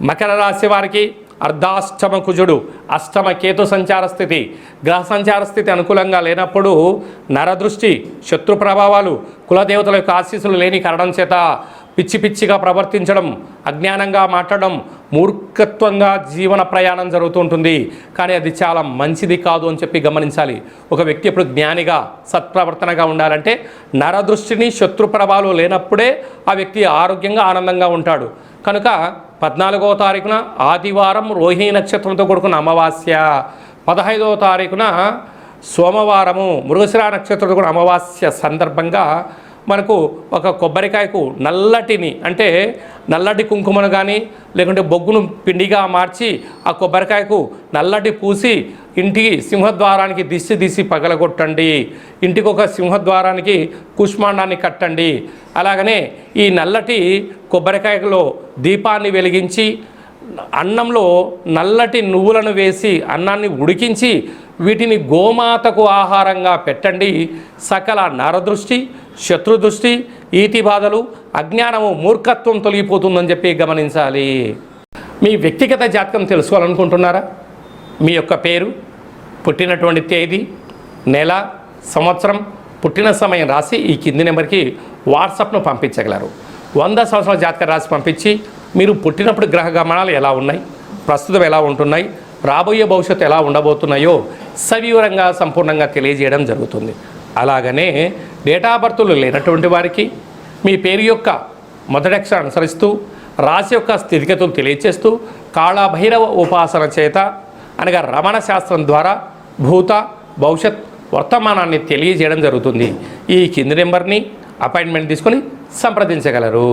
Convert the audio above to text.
మకర రాశి వారికి అర్ధాష్టమ కుజుడు, అష్టమ కేతు సంచార స్థితి, గ్రహ సంచార స్థితి అనుకూలంగా లేనప్పుడు నరదృష్టి, శత్రు ప్రభావాలు, కులదేవతల యొక్క ఆశీస్సులు లేని కారణం చేత పిచ్చి పిచ్చిగా ప్రవర్తించడం, అజ్ఞానంగా మాట్లాడడం, మూర్ఖత్వంగా జీవన ప్రయాణం జరుగుతుంటుంది. కానీ అది చాలా మంచిది కాదు అని చెప్పి గమనించాలి. ఒక వ్యక్తి ఎప్పుడు జ్ఞానిగా సత్ప్రవర్తనగా ఉండాలంటే నరదృష్టిని, శత్రు ప్రభావాలు లేనప్పుడే ఆ వ్యక్తి ఆరోగ్యంగా ఆనందంగా ఉంటాడు. కనుక 14వ తారీఖున ఆదివారం రోహిణి నక్షత్రంతో కూడుకున్న అమావాస్య, 15వ తారీఖున సోమవారము మృగశిర నక్షత్రంతో కూడిన అమావాస్య సందర్భంగా మనకు ఒక కొబ్బరికాయకు నల్లటిని అంటే నల్లటి కుంకుమను కానీ లేకుంటే బొగ్గును పిండిగా మార్చి ఆ కొబ్బరికాయకు నల్లటి పూసి ఇంటికి సింహద్వారానికి దిశ పగలగొట్టండి. ఇంటికి ఒక సింహద్వారానికి కుష్మాండాన్ని కట్టండి. అలాగనే ఈ నల్లటి కొబ్బరికాయలో దీపాన్ని వెలిగించి అన్నంలో నల్లటి నువ్వులను వేసి అన్నాన్ని ఉడికించి వీటిని గోమాతకు ఆహారంగా పెట్టండి. సకల నరదృష్టి, శత్రుదృష్టి, ఈతి బాధలు, అజ్ఞానము, మూర్ఖత్వం తొలగిపోతుందని చెప్పి గమనించాలి. మీ వ్యక్తిగత జాతకం తెలుసుకోవాలనుకుంటున్నారా? మీ యొక్క పేరు, పుట్టినటువంటి తేదీ, నెల, సంవత్సరం, పుట్టిన సమయం రాసి ఈ కింది నెంబర్కి వాట్సాప్ను పంపించగలరు. 100 సంవత్సరాల జాతక రాసి పంపించి మీరు పుట్టినప్పుడు గ్రహ గమనాలు ఎలా ఉన్నాయి, ప్రస్తుతం ఎలా ఉంటున్నాయి, రాబోయే భవిష్యత్తు ఎలా ఉండబోతున్నాయో సవివరంగా సంపూర్ణంగా తెలియజేయడం జరుగుతుంది. అలాగనే డేటా బర్తులు లేనటువంటి వారికి మీ పేరు యొక్క మొదటి అక్షరం అనుసరిస్తూ రాశి యొక్క స్థితిగతులు తెలియచేస్తూ కాళభైరవ ఉపాసన చేత అనగా రమణ శాస్త్రం ద్వారా భూత భవిష్యత్ వర్తమానాన్ని తెలియజేయడం జరుగుతుంది. ఈ కింది నెంబర్ని అపాయింట్మెంట్ తీసుకొని సంప్రదించగలరు.